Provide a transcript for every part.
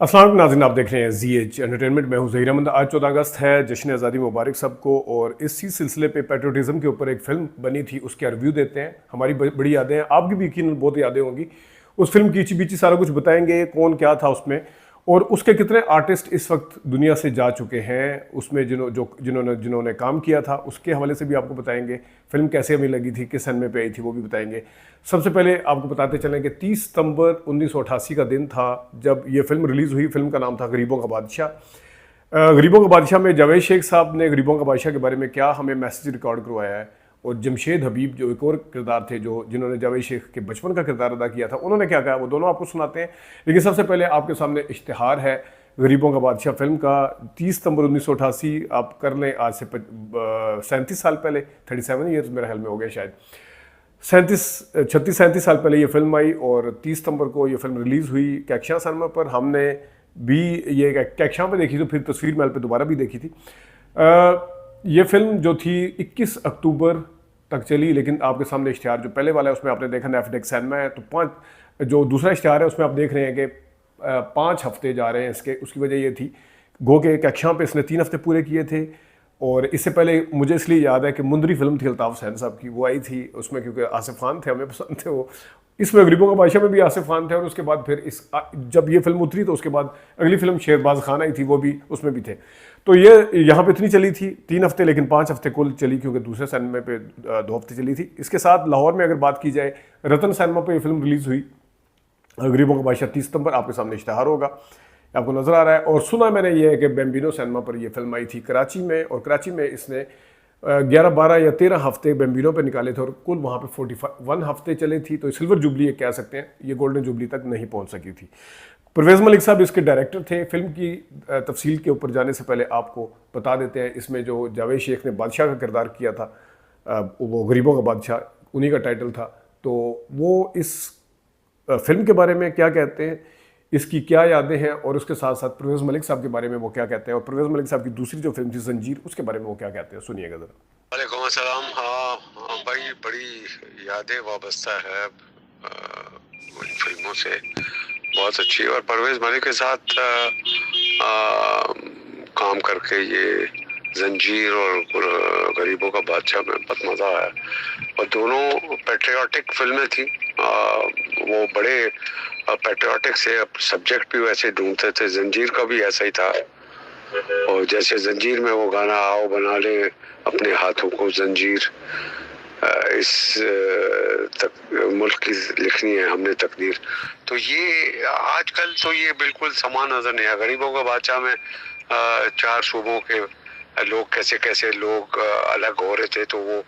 अस्सलाम वालेकुम नाज़रीन, आप देख रहे हैं ZH एंटरटेनमेंट। मैं हूं ज़हीर अहमद। आज 14 अगस्त है, जश्न आज़ादी मुबारक सबको। और इसी सिलसिले पे पेट्रोटिज़म के ऊपर एक फ़िल्म बनी थी, उसके रिव्यू देते हैं। हमारी बड़ी यादें हैं, आपकी भी यकीन बहुत यादें होंगी। उस फिल्म की ईची बीची सारा कुछ बताएंगे, कौन क्या था उसमें और उसके कितने आर्टिस्ट इस वक्त दुनिया से जा चुके हैं, उसमें जिन्होंने काम किया था उसके हवाले से भी आपको बताएंगे। फिल्म कैसे हमें लगी थी, किस सन में पे आई थी, वो भी बताएंगे। सबसे पहले आपको बताते चलें कि 30 सितंबर 1988 का दिन था जब ये फिल्म रिलीज़ हुई। फिल्म का नाम था गरीबों का बादशाह। गरीबों का बादशाह में जावेद शेख साहब ने गरीबों का बादशाह के बारे में क्या हमें मैसेज रिकॉर्ड करवाया है, और जमशेद हबीब जो एक और किरदार थे जिन्होंने जावेद शेख के बचपन का किरदार अदा किया था, उन्होंने क्या कहा, वो दोनों आपको सुनाते हैं। लेकिन सबसे पहले आपके सामने इश्तिहार है गरीबों का बादशाह फिल्म का। 30 सितंबर 1988, आप कर लें आज से 37 साल पहले, 37 ईयर्स मेरे ख्याल में हो गए शायद। 37 साल पहले ये फिल्म आई और 30 सितंबर को ये फिल्म रिलीज़ हुई कैक्शा सिनेमा पर। हमने भी ये कैक्शा पे देखी, तो फिर तस्वीर महल पे दोबारा भी देखी थी। ये फिल्म जो थी 21 अक्टूबर तक चली, लेकिन आपके सामने इश्तिहार जो पहले वाला है उसमें आपने देखा नेटफ्लिक्स सिनेमा है, तो 5 जो दूसरा इश्तिहार है उसमें आप देख रहे हैं कि 5 हफ्ते जा रहे हैं इसके। उसकी वजह ये थी गो के कैक्शा पे इसने 3 हफ्ते पूरे किए थे। और इससे पहले मुझे इसलिए याद है कि मुंदरी फिल्म थी अल्ताफ़ हुसैन साहब की, वो आई थी उसमें, क्योंकि आसिफ खान थे, हमें पसंद थे वो। इसमें गरीबों का बादशाह में भी आसिफ खान थे, और उसके बाद फिर जब ये फिल्म उतरी तो उसके बाद अगली फिल्म शेरबाज खान आई थी, वो भी उसमें भी थे। तो ये यहाँ पे इतनी चली थी 3 हफ्ते, लेकिन 5 हफ्ते कुल चली, क्योंकि दूसरे सिनेमा पे 2 हफ्ते चली थी। इसके साथ लाहौर में अगर बात की जाए, रतन सिनेमा पे ये फिल्म रिलीज़ हुई गरीबों का बादशाह 30 सितंबर। आपके सामने इश्तिहार होगा, आपको नज़र आ रहा है। और सुना मैंने ये है कि बेम्बिनो सिनेमा पर यह फिल्म आई थी कराची में, और कराची में इसने 11, 12 या 13 हफ्ते बेम्बिनो पे निकाले थे, और कुल वहाँ पे 41 हफ्ते चले थी। तो सिल्वर जुबली ये कह सकते हैं, ये गोल्डन जुबली तक नहीं पहुँच सकी थी। परवेज़ मलिक साहब इसके डायरेक्टर थे। फिल्म की तफसील के ऊपर जाने से पहले आपको बता देते हैं, इसमें जो जावेद शेख ने बादशाह का किरदार किया था, वो गरीबों का बादशाह उन्हीं का टाइटल था। तो वो इस फिल्म के बारे में क्या कहते हैं, इसकी क्या यादें हैं, और उसके साथ साथ परवेज़ मलिक साहब के बारे में वो क्या कहते हैं, और परवेज़ मलिक साहब की दूसरी जो फिल्म थी जंजीर, उसके बारे में वो क्या कहते हैं, सुनिएगा ज़रा। वालेकुम अस्सलाम। हाँ हाँ भाई, बड़ी यादें वाबस्ता है उन फिल्मों से, बहुत अच्छी। और परवेज़ मलिक के साथ काम करके ये जंजीर और गरीबों का बादशाह में बहुत मज़ा आया। और दोनों पेट्रियाटिक फिल्में थी। वो बड़े पेट्रियाटिक से, अब सब्जेक्ट भी वैसे ढूंढते थे। जंजीर का भी ऐसा ही था। और जैसे जंजीर में वो गाना, आओ बना ले अपने हाथों को जंजीर, इस मुल्क की लिखनी है हमने तकदीर। तो ये आजकल तो ये बिल्कुल समान नजर नहीं है। गरीबों का बादशाह में 4 सूबों के लोग कैसे कैसे लोग अलग हो रहे थे, तो वो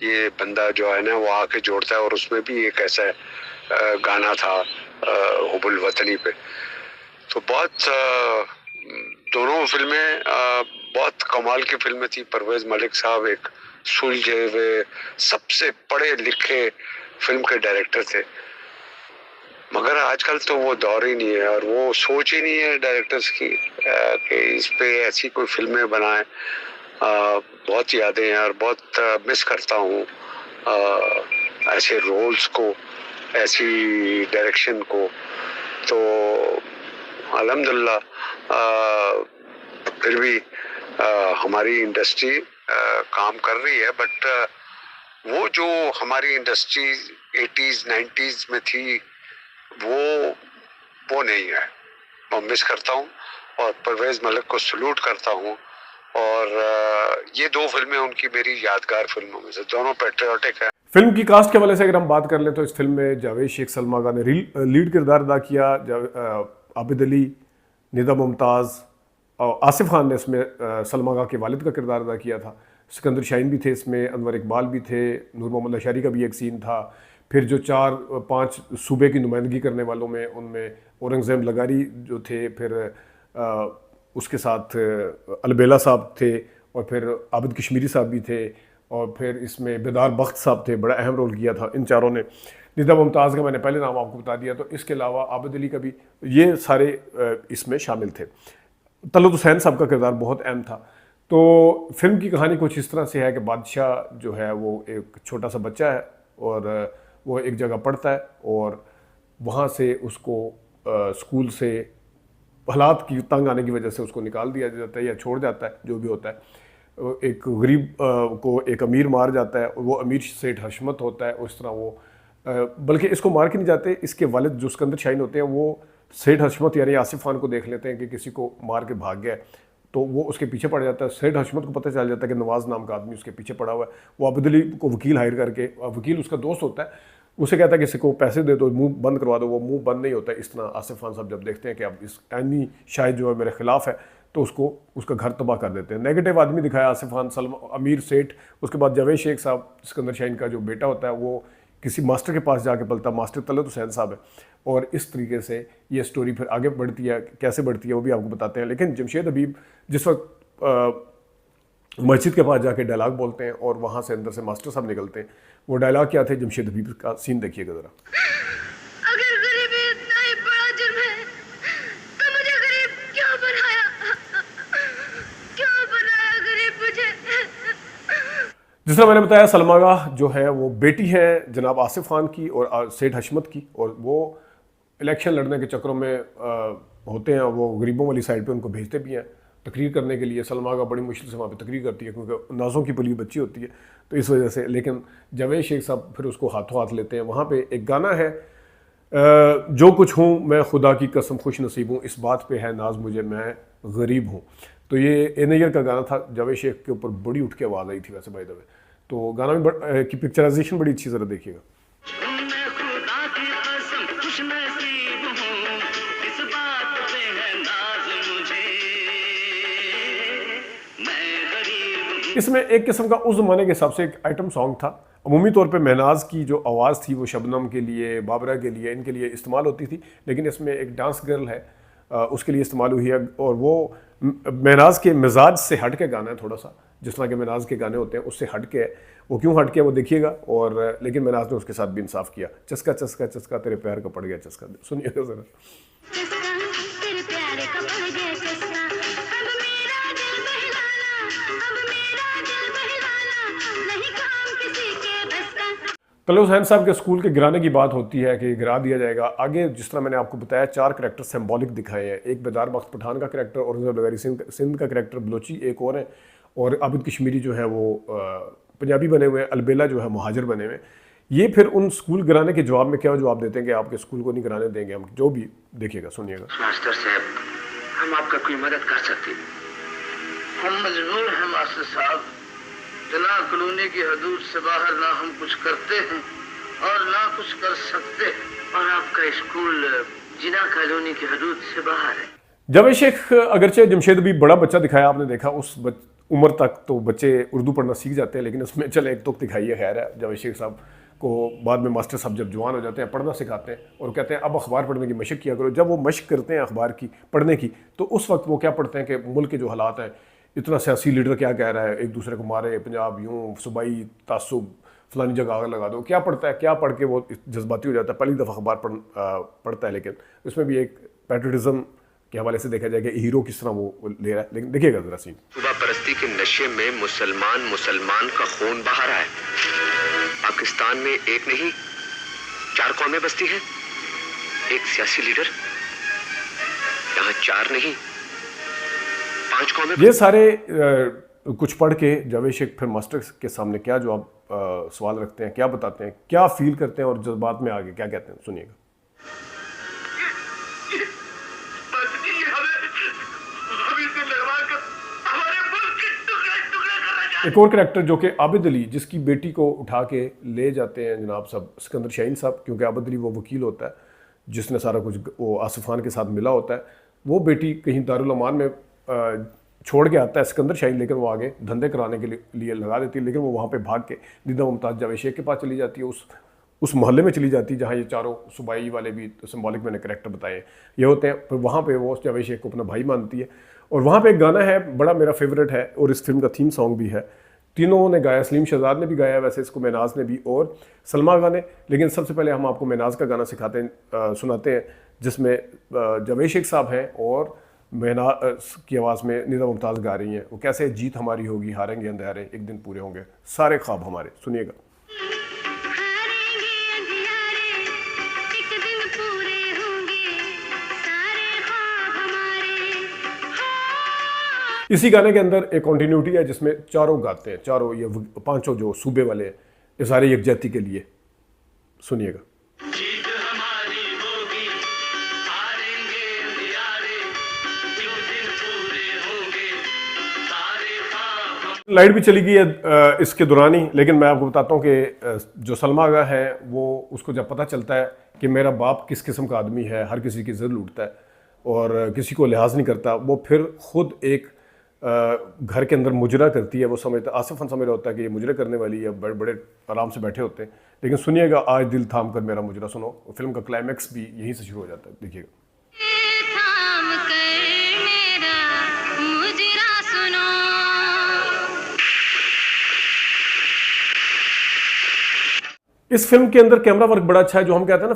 ये बंदा जो है ना वो आके जोड़ता है। और उसमें भी एक ऐसा गाना था हुबुल वतनी पे। तो बहुत दोनों फिल्में बहुत कमाल की फिल्में थी। परवेज़ मलिक साहब एक सुलझे हुए, सबसे पढ़े लिखे फिल्म के डायरेक्टर थे, मगर आजकल तो वो दौर ही नहीं है, और वो सोच ही नहीं है डायरेक्टर्स की कि इस पे ऐसी कोई फिल्में बनाएं। बहुत यादें हैं, और बहुत मिस करता हूँ ऐसे रोल्स को, ऐसी डायरेक्शन को। तो अल्हम्दुलिल्लाह फिर भी हमारी इंडस्ट्री काम कर रही है, बट वो जो हमारी इंडस्ट्री 80s 90s में थी, वो नहीं है। मैं मिस करता हूँ और परवेज़ मलिक को सलूट करता हूँ। और ये 2 फिल्में उनकी मेरी यादगार फिल्मों में से, दोनों पेट्रियाटिक है। फिल्म की कास्ट के हवाले से अगर हम बात कर लें, तो इस फिल्म में जावेद शेख सलमा का ने लीड किरदार अदा किया। आबिद अली, निदा मुमताज़ और आसिफ खान ने इसमें सलमा का के वालिद का किरदार अदा किया था। सिकंदर शाहीन भी थे इसमें, अनवर इकबाल भी थे, नूर मोहम्मद अशारी का भी एक सीन था। फिर जो 4-5 सूबे की नुमाइंदगी करने वालों में, उनमें औरंगज़ेब लगारी जो थे, फिर उसके साथ अलबेला साहब थे, और फिर आबिद कश्मीरी साहब भी थे, और फिर इसमें बेदार बख्त साहब थे, बड़ा अहम रोल किया था इन चारों ने। निदा मुमताज़ का मैंने पहले नाम आपको बता दिया, तो इसके अलावा आबिद अली का भी, ये सारे इसमें शामिल थे। तलत हुसैन साहब का किरदार बहुत अहम था। तो फिल्म की कहानी कुछ इस तरह से है कि बादशाह जो है वो एक छोटा सा बच्चा है, और वो एक जगह पढ़ता है, और वहाँ से उसको स्कूल से हालात की तंग आने की वजह से उसको निकाल दिया जाता है या छोड़ जाता है, जो भी होता है। एक गरीब को एक अमीर मार जाता है और वो अमीर सेठ हशमत होता है। उस तरह वो बल्कि इसको मार के नहीं जाते, इसके वालिद जो सिकंदर शाहीन होते हैं वो सेठ हशमत यानी आसिफ खान को देख लेते हैं कि किसी को मार के भाग गया है, तो वो उसके पीछे पड़ जाता है। सेठ हशमत को पता चल जाता है कि नवाज नाम का आदमी उसके पीछे पड़ा हुआ है। वो आबिद अली को वकील हायर करके, वकील उसका दोस्त होता है, उसे कहता है किसी को पैसे दे दो, मुंह बंद करवा दो। वो मुंह बंद नहीं होता है। इस तरह आसिफ खान साहब जब देखते हैं कि अब इस ऐनी शायद जो है मेरे खिलाफ है, तो उसको उसका घर तबाह कर देते हैं। नेगेटिव आदमी दिखाया आसिफ खान, अमीर सेठ। उसके बाद जावेद शेख साहब, सिकंदर शाहीन का जो बेटा होता है, वो किसी मास्टर के पास जाके पलता, मास्टर तलत हुसैन साहब है। और इस तरीके से ये स्टोरी फिर आगे बढ़ती है, कैसे बढ़ती है वो भी आपको बताते हैं। लेकिन जमशेद हबीब जिस वक्त मस्जिद के पास जाके डायलॉग बोलते हैं और वहाँ से अंदर से मास्टर साहब निकलते हैं, वो डायलॉग क्या थे, जमशेद हबीब का सीन देखिएगा ज़रा। अगर गरीबी इतना ही बड़ा जुर्म है तो मुझे गरीब क्यों बनाया? क्यों बनाया गरीब मुझे? जिस तरह मैंने बताया, सलमा आगा जो है वो बेटी है जनाब आसिफ खान की और सेठ हशमत की, और वो इलेक्शन लड़ने के चक्करों में होते हैं। वो गरीबों वाली साइड पे उनको भेजते भी हैं तकरीर करने के लिए। सलमा आगा बड़ी मुश्किल से वहाँ पे तकरीर करती है क्योंकि नाज़ों की पली बच्ची होती है, तो इस वजह से। लेकिन जावेद शेख साहब फिर उसको हाथों हाथ लेते हैं। वहाँ पे एक गाना है, जो कुछ हूँ मैं खुदा की कसम खुश नसीब हूँ, इस बात पे है नाज मुझे मैं गरीब हूँ। तो ये एनयर का गाना था, जावेद शेख के ऊपर बड़ी उठ के आवाज़ आई थी वैसे बाय द वे। तो गाना भी की पिक्चराइजेशन बड़ी अच्छी, ज़रा देखिएगा। इसमें एक किस्म का उस ज़माने के हिसाब से एक आइटम सॉन्ग था। अमूमी तौर पे महनाज की जो आवाज़ थी वो शबनम के लिए, बाबरा के लिए, इनके लिए इस्तेमाल होती थी, लेकिन इसमें एक डांस गर्ल है उसके लिए इस्तेमाल हुई है। और वो महनाज के मिजाज से हट के गाना है थोड़ा सा, जिस तरह के महनाज के गाने होते हैं उससे हट के है। वो क्यों हट के वो देखिएगा। और लेकिन महनाज ने उसके साथ भी इंसाफ किया। चस्का चस्का चस्का तेरे प्यार का पड़ गया चस्का, सुनिएगा ज़रा। तलत हुसैन साहब के स्कूल के गिराने की बात होती है कि गिरा दिया जाएगा। आगे जिस तरह मैंने आपको बताया 4 करैक्टर सिंबॉलिक दिखाए हैं। एक बेदार बख्श पठान का करैक्टर, और लगारी सिंध का करैक्टर बलोची एक और है, और आबिद कश्मीरी जो है वो पंजाबी बने हुए हैं, अलबेला जो है मुहाजिर बने हुए हैं। ये फिर उन स्कूल गिराने के जवाब में क्या जवाब देते हैं कि आपके स्कूल को नहीं गिराने देंगे हम, जो भी देखिएगा सुनिएगा। मास्टर साहब, हम आपका कोई मदद कर सकते हैं? हम मजबूर हैं मास्टर साहब, जना कॉलोनी की हदूद से बाहर ना हम कुछ करते हैं और ना कुछ कर सकते हैं, और आपका स्कूल जिना कॉलोनी की हदूद से बाहर है। जावेद शेख अगरचे जमशेद भी बड़ा बच्चा दिखाया आपने देखा, उस उम्र तक तो बच्चे उर्दू पढ़ना सीख जाते हैं, लेकिन उसमें चले एक तुक दिखाई है। खैर है, जावेद शेख साहब को बाद में मास्टर साहब जब जवान हो जाते हैं पढ़ना सिखाते हैं और कहते हैं अब अखबार पढ़ने की मशक किया करो। जब वो मशक करते हैं अखबार की पढ़ने की, तो उस वक्त वो क्या पढ़ते हैं कि मुल्क के जो हालात हैं, इतना सियासी लीडर क्या कह रहा है, एक दूसरे को मारे, पंजाब यूँ, सूबाई तासुब, फलानी जगह आग लगा दो, क्या पढ़ता है, क्या पढ़ के वो जज्बाती हो जाता है। पहली दफ़ा अखबार पढ़ता है, लेकिन उसमें भी एक पैट्रियटिज्म के हवाले से देखा जाए कि हीरो किस तरह वो ले रहा है। लेकिन देखिएगा जरा सीन। सुबह परस्ती के नशे में मुसलमान का खून बहा रहा है। पाकिस्तान में एक नहीं 4 कौमें बसती हैं, एक सियासी लीडर, यहाँ 4 नहीं 5 कौमें। ये सारे कुछ पढ़ के जावेद शेख फिर मास्टर के सामने क्या जवाब सवाल रखते हैं, क्या बताते हैं, क्या फील करते हैं और जज्बात में आगे क्या कहते हैं, सुनिएगा। एक और करैक्टर जो कि आबिद अली, जिसकी बेटी को उठा के ले जाते हैं जनाब साहब सिकंदर शाहीन साहब, क्योंकि आबिद अली वो वकील होता है जिसने सारा कुछ वो आसिफ खान के साथ मिला होता है। वो बेटी कहीं दारुल अमान में छोड़ के आता है सिकंदर शाहीन, लेकिन वो आगे धंधे कराने के लिए लगा देती है। लेकिन वो वहाँ पे भाग के दीदा मुमताज़ जावेद शेख के पास चली जाती है, उस मोहल्ले में चली जाती है जहाँ ये चारों सूबाई वाले भी सिंबॉलिक मैंने करैक्टर बताए ये होते हैं। फिर वहाँ पे वो जावेद शेख को अपना भाई मानती है। और वहाँ पे एक गाना है बड़ा मेरा फेवरेट है और इस फिल्म का थीम सॉन्ग भी है। तीनों ने गाया, सलीम शहजाद ने भी गाया, वैसे इसको महनाज ने भी और सलमा आगा ने। लेकिन सबसे पहले हम आपको महनाज का गाना सुनाते हैं, जिसमें जावेद शेख साहब हैं और महनाज की आवाज़ में निदा मुमताज़ गा रही हैं। वो कैसे जीत हमारी होगी, हारेंगे अंधेरे, एक दिन पूरे होंगे सारे ख्वाब हमारे, सुनिएगा। एक दिन पूरे होंगे सारे ख्वाब हमारे। इसी गाने के अंदर एक कॉन्टिन्यूटी है जिसमें चारों गाते हैं, चारों ये पांचों जो सूबे वाले हैं, ये सारे यकजहती के लिए। सुनिएगा। लाइट भी चली गई है इसके दौरान ही, लेकिन मैं आपको बताता हूँ कि जो सलमा आगा है वो, उसको जब पता चलता है कि मेरा बाप किस किस्म का आदमी है, हर किसी की इज्जत लूटता है और किसी को लिहाज नहीं करता, वो फिर खुद एक घर के अंदर मुजरा करती है। वो समझता, आसिफ खान समझ रहा होता है कि ये मुजरा करने वाली है, बड़े बड़े आराम से बैठे होते हैं। लेकिन सुनिएगा, आज दिल थाम कर मेरा मुजरा सुनो, फिल्म का क्लाइमैक्स भी यहीं से शुरू हो जाता है, देखिएगा। इस फिल्म के अंदर कैमरा वर्क बड़ा अच्छा है। जो हम कहते हैं ना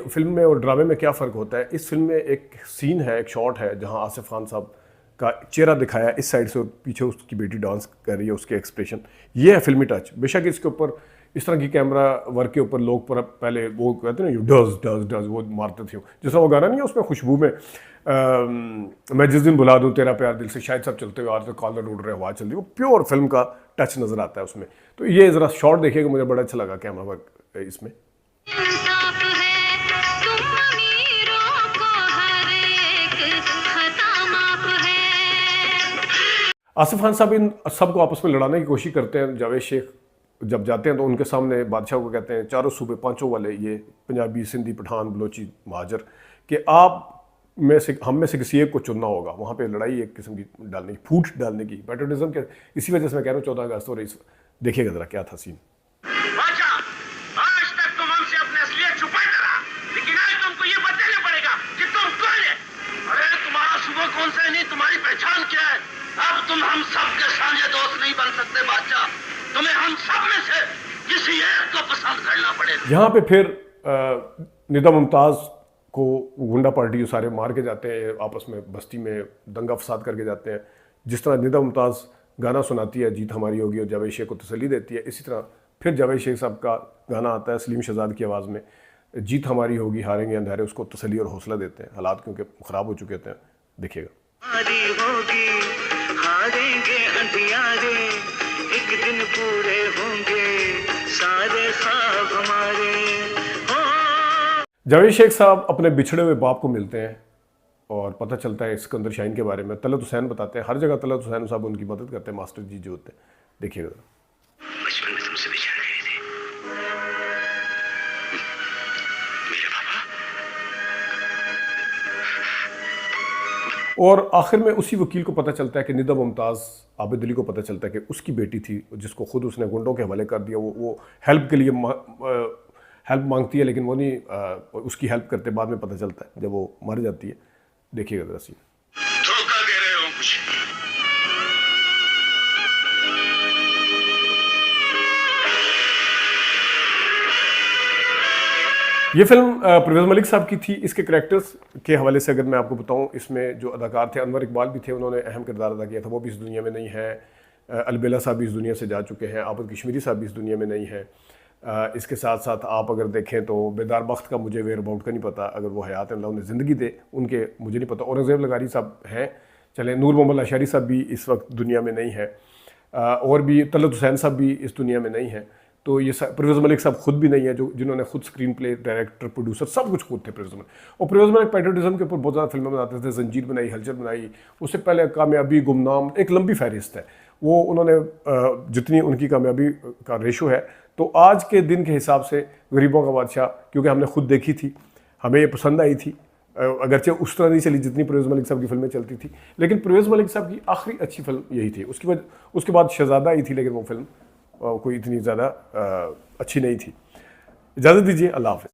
फिल्म में और ड्रामे में क्या फ़र्क होता है, इस फिल्म में एक सीन है, एक शॉट है जहां आसिफ खान साहब का चेहरा दिखाया है इस साइड से और पीछे उसकी बेटी डांस कर रही है, उसके एक्सप्रेशन, ये है फिल्मी टच। बेशक इसके ऊपर इस तरह की कैमरा वर्क के ऊपर लोग पहले वो कहते हैं ना, डज डज डज वो मारते थे, जैसा वो गाना नहीं है उसमें खुशबू में मैं जिस दिन बुला दूं तेरा प्यार दिल से, शायद सब चलते हुए आ रहे, कॉलर उड़ रहे, आवाज़ चल रही, वो प्योर फिल्म का टच नज़र आता है उसमें। तो ये ज़रा शॉट देखिएगा, मुझे बड़ा अच्छा लगा कैमरा वर्क इसमें। आसिफ खान साहब इन सबको आपस में लड़ाने की कोशिश करते हैं। जावेद शेख जब जाते हैं तो उनके सामने बादशाह को कहते हैं, चारों सूबे पांचों वाले, ये पंजाबी, सिंधी, पठान, बलोची, महाजर, कि आप में से, हम में से किसी एक को चुनना होगा। वहाँ पे लड़ाई एक किस्म की डालने की, फूट डालने की, पैट्रियटिज्म के, इसी वजह से मैं कह रहा हूँ 14 अगस्त और इस, देखिएगा ज़रा क्या था सीन। कौन सा नहीं, तुम्हारी पहचान क्या है? अब तुम हम सब के साझे दोस्त नहीं बन सकते बादशाह, तुम्हें हम सब में से किसी एक को पसंद करना पड़ेगा। यहाँ पे फिर निदा मुमताज़ को गुंडा पार्टी जो सारे मार के जाते हैं, आपस में बस्ती में दंगा फसाद करके जाते हैं। जिस तरह निदा मुमताज़ गाना सुनाती है, जीत हमारी होगी, और जावेद शेख को तसल्ली देती है, इसी तरह फिर जावेद शेख साहब का गाना आता है सलीम शहजाद की आवाज़ में, जीत हमारी होगी, हारेंगे अंधारे, उसको तसल्ली और हौसला देते हैं। हालात क्योंकि ख़राब हो चुके होते हैं, देखिएगा। होगी, हारेंगे अंधियारे, एक दिन पूरे होंगे सारे ख्वाब हमारे। जावेद शेख साहब अपने बिछड़े हुए बाप को मिलते हैं और पता चलता है सिकंदर शाहीन के बारे में। तलत हुसैन बताते हैं, हर जगह तलत हुसैन साहब उनकी मदद करते हैं, मास्टर जी जो होते हैं, देखिएगा। बचपन में तुमसे बिछड़ गए थे मेरे पापा। और आखिर में उसी वकील को पता चलता है कि निदा मुमताज़, आबिद अली को पता चलता है कि उसकी बेटी थी, जिसको खुद उसने गुंडों के हवाले कर दिया। वो हेल्प के लिए हेल्प मांगती है, लेकिन वो नहीं उसकी हेल्प करते। बाद में पता चलता है जब वो मर जाती है, देखिएगा जरा सीन। धोखा दे रहे हो मुझे। ये फिल्म परवेज़ मलिक साहब की थी। इसके करैक्टर्स के हवाले से अगर मैं आपको बताऊं, इसमें जो अदाकार थे, अनवर इकबाल भी थे, उन्होंने अहम किरदार अदा किया था, वो भी इस दुनिया में नहीं है। अलबेला साहब भी इस दुनिया से जा चुके हैं, आबिद कश्मीरी साहब भी इस दुनिया में नहीं है। इसके साथ साथ आप अगर देखें तो बेदार बख्त का मुझे वेयर अबाउट का नहीं पता, अगर वो हयात अल्लाह उन्हें ज़िंदगी दे उनके मुझे नहीं पता। औरंगज़ेब लगारी साहब हैं, चले, नूर मोहम्मद अशारी साहब भी इस वक्त दुनिया में नहीं है, और भी तलत हुसैन साहब भी इस दुनिया में नहीं है। तो ये परवेज़ मलिक साहब खुद भी नहीं है, जो जिन्होंने खुद स्क्रीन प्ले, डायरेक्टर, प्रोड्यूसर सब कुछ खुद थे परवेज़ मलिक। और परवेज़ मलिक पैट्रियटिज्म के ऊपर बहुत ज़्यादा फिल्में बनाते थे, जंजीर बनाई, हलचल बनाई, उससे पहले कामयाबी, गुमनाम, एक लंबी फहरिस्त है वो। उन्होंने जितनी उनकी कामयाबी का रेशो है, तो आज के दिन के हिसाब से गरीबों का बादशाह, क्योंकि हमने खुद देखी थी, हमें ये पसंद आई थी, अगरचे उस तरह नहीं चली जितनी परवेज़ मलिक साहब की फिल्में चलती थी, लेकिन परवेज़ मलिक साहब की आखिरी अच्छी फिल्म यही थी। उसके बाद शहज़ादा आई थी, लेकिन वो फिल्म कोई इतनी ज़्यादा अच्छी नहीं थी। इजाज़त दीजिए, अल्लाह हाफ़िज़।